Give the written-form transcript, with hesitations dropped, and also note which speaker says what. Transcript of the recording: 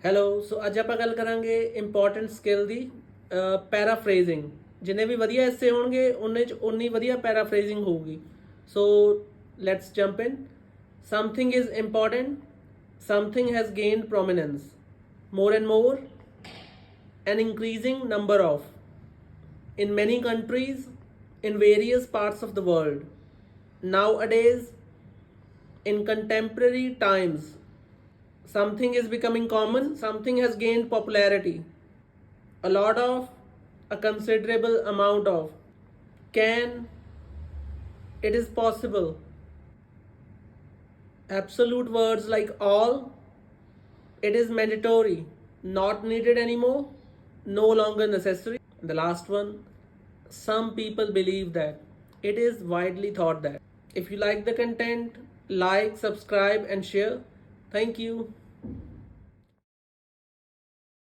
Speaker 1: Hello so ਅੱਜ ਆਪਾਂ ਗੱਲ ਕਰਾਂਗੇ ਇੰਪੋਰਟੈਂਟ ਸਕਿੱਲ ਦੀ ਪੈਰਾਫਰੇਜ਼ਿੰਗ ਜਿੰਨੇ ਵੀ ਵਧੀਆ ਐਸੇ ਹੋਣਗੇ ਉਹਨੇ ਚ ਉਨੀ ਵਧੀਆ ਪੈਰਾਫਰੇਜ਼ਿੰਗ ਹੋਊਗੀ so let's jump in something is important something has gained prominence more and more an increasing number of in many countries in various parts of the world nowadays in contemporary times something is becoming common, something has gained popularity, a lot of, a considerable amount of, can, it is possible, absolute words like all, it is mandatory, not needed anymore, no longer necessary. The last one, some people believe that, it is widely thought that. If you like the content, like, subscribe, and share. Thank you.